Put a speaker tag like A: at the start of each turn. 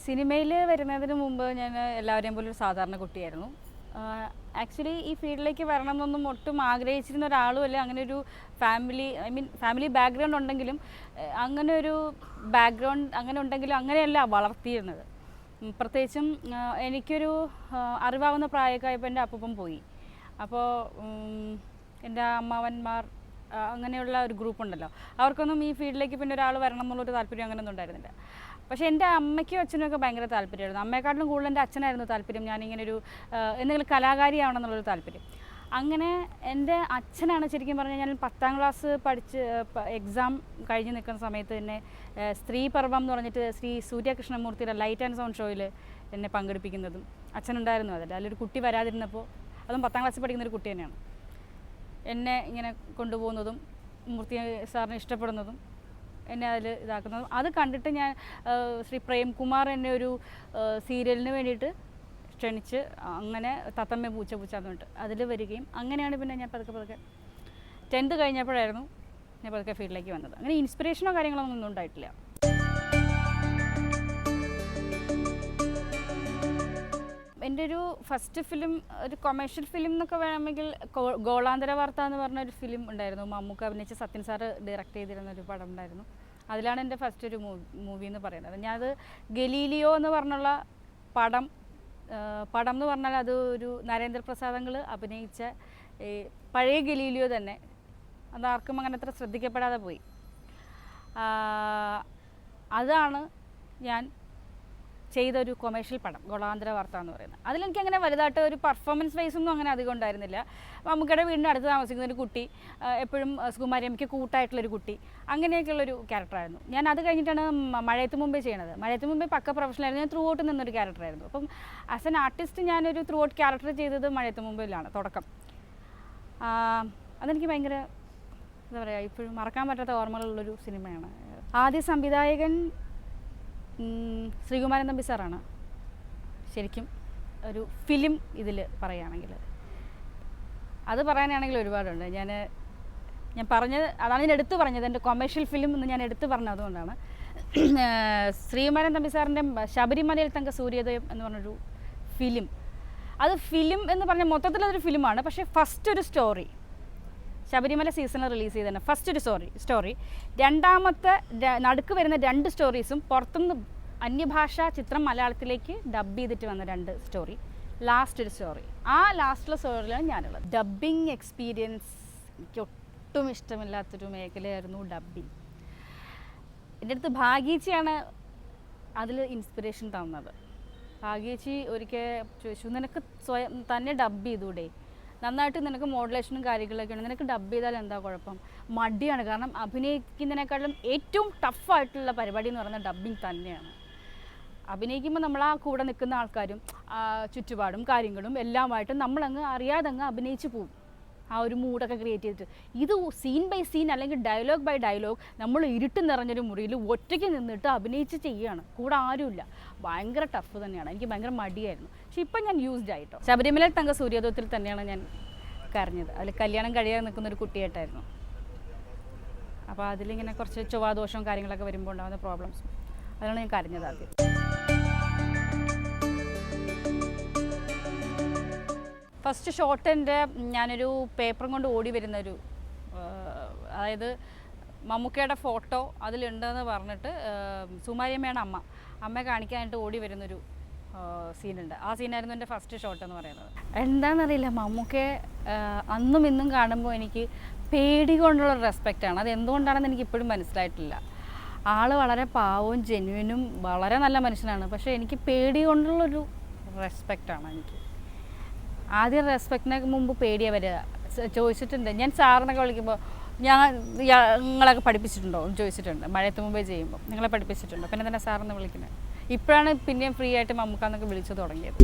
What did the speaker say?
A: സിനിമയിൽ വരുന്നതിന് മുമ്പ് ഞാൻ എല്ലാവരെയും പോലെ ഒരു സാധാരണ കുട്ടിയായിരുന്നു. ആക്ച്വലി ഈ ഫീൽഡിലേക്ക് വരണം എന്നൊന്നും ഒട്ടും ആഗ്രഹിച്ചിരുന്ന ഒരാളുമല്ല. അങ്ങനെ ഒരു ഫാമിലി ബാക്ക്ഗ്രൗണ്ട് ഉണ്ടെങ്കിലും അങ്ങനെ ഒരു ബാക്ക്ഗ്രൗണ്ട് അങ്ങനെ ഉണ്ടെങ്കിലും അങ്ങനെയല്ല വളർത്തിയിരുന്നത്. പ്രത്യേകിച്ചും എനിക്കൊരു അറിവാകുന്ന പ്രായമൊക്കെ ആയപ്പോൾ എൻ്റെ അപ്പൂപ്പൻ പോയി. അപ്പോൾ എൻ്റെ അമ്മാവന്മാർ അങ്ങനെയുള്ള ഒരു ഗ്രൂപ്പുണ്ടല്ലോ, അവർക്കൊന്നും ഈ ഫീൽഡിലേക്ക് പിന്നെ ഒരാൾ വരണം എന്നുള്ളൊരു താല്പര്യം അങ്ങനെയൊന്നും ഉണ്ടായിരുന്നില്ല. പക്ഷേ എൻ്റെ അമ്മയ്ക്കും അച്ഛനും ഒക്കെ ഭയങ്കര താല്പര്യമായിരുന്നു. അമ്മയെക്കാട്ടിലും കൂടുതൽ എൻ്റെ അച്ഛനായിരുന്നു താല്പര്യം. ഞാനിങ്ങനെ ഒരു എന്തെങ്കിലും കലാകാരിയാവണമെന്നുള്ളൊരു താല്പര്യം. അങ്ങനെ എൻ്റെ അച്ഛനാണ് ശരിക്കും പറഞ്ഞാൽ ഞാൻ 10ാം ക്ലാസ് പഠിച്ച് എക്സാം കഴിഞ്ഞ് നിൽക്കുന്ന സമയത്ത് തന്നെ സ്ത്രീ പർവം എന്ന് പറഞ്ഞിട്ട് ശ്രീ സൂര്യകൃഷ്ണമൂർത്തിയുടെ ലൈറ്റ് ആൻഡ് സൗണ്ട് ഷോയിൽ എന്നെ പങ്കെടുപ്പിക്കുന്നതും അച്ഛനുണ്ടായിരുന്നു. അതിലൊരു കുട്ടി വരാതിരുന്നപ്പോൾ, അതും 10ാം ക്ലാസ്സിൽ പഠിക്കുന്നൊരു കുട്ടി തന്നെയാണ്, എന്നെ ഇങ്ങനെ കൊണ്ടുപോകുന്നതും മൂർത്തി സാറിനെ ഇഷ്ടപ്പെടുന്നതും എന്നെ അതിൽ ഇതാക്കുന്നതും അത് കണ്ടിട്ട് ഞാൻ ശ്രീ പ്രേംകുമാർ എന്നെ ഒരു സീരിയലിന് വേണ്ടിയിട്ട് ക്ഷണിച്ച്, അങ്ങനെ തത്തമ്മ പൂച്ച എന്ന് പറഞ്ഞിട്ട് അതിൽ വരികയും അങ്ങനെയാണ് പിന്നെ ഞാൻ പതുക്കെ 10th കഴിഞ്ഞപ്പോഴായിരുന്നു ഞാൻ പതുക്കെ ഫീൽഡിലേക്ക് വന്നത്. അങ്ങനെ ഇൻസ്പിറേഷനോ കാര്യങ്ങളൊന്നും ഉണ്ടായിട്ടില്ല. എൻ്റെ ഒരു ഫസ്റ്റ് ഫിലിം ഒരു കൊമേഴ്ഷ്യൽ ഫിലിം എന്നൊക്കെ വേണമെങ്കിൽ ഗോളാന്തര വാർത്ത എന്ന് പറഞ്ഞൊരു ഫിലിം ഉണ്ടായിരുന്നു. മമ്മൂക്ക അഭിനയിച്ച് സത്യൻ സാറ് ഡയറക്റ്റ് ചെയ്തിരുന്നൊരു പടം ഉണ്ടായിരുന്നു. അതിലാണ് എൻ്റെ ഫസ്റ്റ് ഒരു മൂവി എന്ന് പറയുന്നത്. ഞാനത് ഗലീലിയോ എന്ന് പറഞ്ഞുള്ള പടം എന്ന് പറഞ്ഞാൽ അത് ഒരു നരേന്ദ്രപ്രസാദങ്ങൾ അഭിനയിച്ച പഴയ ഗലീലിയോ തന്നെ. അതാർക്കും അങ്ങനെ അത്ര ശ്രദ്ധിക്കപ്പെടാതെ പോയി. അതാണ് ഞാൻ ചെയ്തൊരു കൊമേഴ്ഷ്യൽ പടം ഗോളാന്തര വാർത്ത എന്ന് പറയുന്നത്. അതിലെനിക്ക് അങ്ങനെ വലുതായിട്ട് ഒരു പെർഫോമൻസ് വൈസൊന്നും അങ്ങനെ അധികം ഉണ്ടായിരുന്നില്ല. മമ്മൂക്കയുടെ വീടിൻ്റെ അടുത്ത് താമസിക്കുന്ന ഒരു കുട്ടി, എപ്പോഴും സുകുമാരിയമ്മയ്ക്ക് കൂട്ടായിട്ടുള്ളൊരു കുട്ടി, അങ്ങനെയൊക്കെയുള്ളൊരു ക്യാരക്ടറായിരുന്നു. ഞാൻ അത് കഴിഞ്ഞിട്ടാണ് മഴയത്ത് മുമ്പേ ചെയ്യണത്. മഴയത്ത് മുമ്പേ പക്ക പ്രൊഫഷണലായിരുന്നു. ഞാൻ ത്രൂ ഔട്ട് നിന്നൊരു ക്യാരക്ടറായിരുന്നു. അപ്പം ആസ് എൻ ആർട്ടിസ്റ്റ് ഞാനൊരു ത്രൂ ഔട്ട് ക്യാരക്ടർ ചെയ്തത് മഴയത്ത് മുമ്പിലാണ് തുടക്കം. അതെനിക്ക് ഭയങ്കര എന്താ പറയുക, ഇപ്പോഴും മറക്കാൻ പറ്റാത്ത ഓർമ്മകളുള്ളൊരു സിനിമയാണ്. ആദ്യ സംവിധായകൻ ശ്രീകുമാരൻ തമ്പി സാറാണ്. ശരിക്കും ഒരു ഫിലിം ഇതിൽ പറയുകയാണെങ്കിൽ അത് പറയാനാണെങ്കിൽ ഒരുപാടുണ്ട്. ഞാൻ പറഞ്ഞത് അതാണ് ഞാൻ എടുത്തു പറഞ്ഞത്. എൻ്റെ കൊമേഴ്ഷ്യൽ ഫിലിം എന്ന് ഞാൻ എടുത്തു പറഞ്ഞത് അതുകൊണ്ടാണ്. ശ്രീകുമാരൻ തമ്പി സാറിൻ്റെ ശബരിമലയിൽ തങ്ക സൂര്യോദയം എന്ന് പറഞ്ഞൊരു ഫിലിം, അത് ഫിലിം എന്ന് പറഞ്ഞാൽ മൊത്തത്തിലതൊരു ഫിലിമാണ്. പക്ഷേ ഫസ്റ്റ് ഒരു സ്റ്റോറി ശബരിമല സീസണിൽ റിലീസ് ചെയ്തതാണ്. ഫസ്റ്റ് ഒരു സ്റ്റോറി രണ്ടാമത്തെ നടുക്ക് വരുന്ന 2 സ്റ്റോറീസും പുറത്തുനിന്ന് അന്യഭാഷാ ചിത്രം മലയാളത്തിലേക്ക് ഡബ് ചെയ്തിട്ട് വന്ന 2 സ്റ്റോറി, ലാസ്റ്റ് ഒരു സ്റ്റോറി. ആ ലാസ്റ്റുള്ള സ്റ്റോറിയിലാണ് ഞാനുള്ളത്. ഡബ്ബിങ് എക്സ്പീരിയൻസ് എനിക്ക് ഒട്ടും ഇഷ്ടമില്ലാത്തൊരു മേഖലയായിരുന്നു ഡബ്ബിങ്. എൻ്റെ അടുത്ത് ഭാഗ്യേച്ചിയാണ് അതിൽ ഇൻസ്പിറേഷൻ തന്നത്. ഭാഗ്യേച്ചി ഒരിക്കൽ ചോദിച്ചു, നിനക്ക് സ്വയം തന്നെ ഡബ് ചെയ്തൂടെ, നന്നായിട്ട് നിനക്ക് മോഡുലേഷനും കാര്യങ്ങളൊക്കെ ഉണ്ട്, നിനക്ക് ഡബ് ചെയ്താൽ എന്താ കുഴപ്പം? മടിയാണ്. കാരണം അഭിനയിക്കുന്നതിനേക്കാളും ഏറ്റവും ടഫായിട്ടുള്ള പരിപാടി എന്ന് പറയുന്നത് ഡബ്ബിങ് തന്നെയാണ്. അഭിനയിക്കുമ്പോൾ നമ്മൾ ആ കൂടെ നിൽക്കുന്ന ആൾക്കാരും ചുറ്റുപാടും കാര്യങ്ങളും എല്ലാമായിട്ട് നമ്മളങ്ങ് അറിയാതെ അങ്ങ് അഭിനയിച്ച് പോകും. ആ ഒരു മൂഡൊക്കെ ക്രിയേറ്റ് ചെയ്തിട്ട്. ഇത് സീൻ ബൈ സീൻ അല്ലെങ്കിൽ ഡയലോഗ് ബൈ ഡയലോഗ് നമ്മൾ ഇരുട്ട് നിറഞ്ഞൊരു മുറിയിൽ ഒറ്റയ്ക്ക് നിന്നിട്ട് അഭിനയിച്ച് ചെയ്യുകയാണ്. കൂടെ ആരുമില്ല. ഭയങ്കര ടഫ് തന്നെയാണ്. എനിക്ക് ഭയങ്കര മടിയായിരുന്നു. പക്ഷെ ഇപ്പം ഞാൻ യൂസ്ഡ് ആയിട്ടോ. ശബരിമല തങ്ക സൂര്യോദയത്തിൽ തന്നെയാണ് ഞാൻ കരഞ്ഞത്. അതിൽ കല്യാണം കഴിയാതെ നിൽക്കുന്നൊരു കുട്ടിയായിട്ടായിരുന്നു. അപ്പോൾ അതിലിങ്ങനെ കുറച്ച് ചൊവ്വാദോഷവും കാര്യങ്ങളൊക്കെ വരുമ്പോൾ ഉണ്ടാകുന്ന പ്രോബ്ലംസ്, അതിലാണ് ഞാൻ കരഞ്ഞത് ആദ്യം. ഫസ്റ്റ് ഷോട്ട് ഞാനൊരു പേപ്പറും കൊണ്ട് ഓടി വരുന്നൊരു, അതായത് മമ്മൂക്കയുടെ ഫോട്ടോ അതിലുണ്ടെന്ന് പറഞ്ഞിട്ട് സുകുമാരിയമ്മയാണ് അമ്മയെ കാണിക്കാനായിട്ട് ഓടി വരുന്നൊരു സീനുണ്ട്. ആ സീനായിരുന്നു എൻ്റെ ഫസ്റ്റ് ഷോട്ട് എന്ന് പറയുന്നത്. എന്താണെന്നറിയില്ല, മമ്മൂക്കയെ അന്നും ഇന്നും കാണുമ്പോൾ എനിക്ക് പേടി കൊണ്ടുള്ള റെസ്പെക്റ്റാണ്. അത് എന്തുകൊണ്ടാണെന്ന് എനിക്ക് ഇപ്പോഴും മനസ്സിലായിട്ടില്ല. ആൾ വളരെ പാവവും ജെന്യുവിനും വളരെ നല്ല മനുഷ്യനാണ്. പക്ഷേ എനിക്ക് പേടി കൊണ്ടുള്ളൊരു റെസ്പെക്റ്റാണ്. എനിക്ക് ആദ്യം റെസ്പെക്റ്റിന് മുമ്പ് പേടിയാണ് വരിക. ചോദിച്ചിട്ടുണ്ട് ഞാൻ സാറിനൊക്കെ വിളിക്കുമ്പോൾ, നിങ്ങളൊക്കെ പഠിപ്പിച്ചിട്ടുണ്ടോ എന്ന് ചോദിച്ചിട്ടുണ്ട്. മഴയത്ത് മുമ്പേ ചെയ്യുമ്പോൾ നിങ്ങളെ പഠിപ്പിച്ചിട്ടുണ്ടോ, പിന്നെ തന്നെ സാറെന്ന് വിളിക്കുന്നത്. ഇപ്പോഴാണ് പിന്നെയും ഫ്രീ ആയിട്ട് മമ്മൂക്കാന്നൊക്കെ വിളിച്ചു തുടങ്ങിയത്.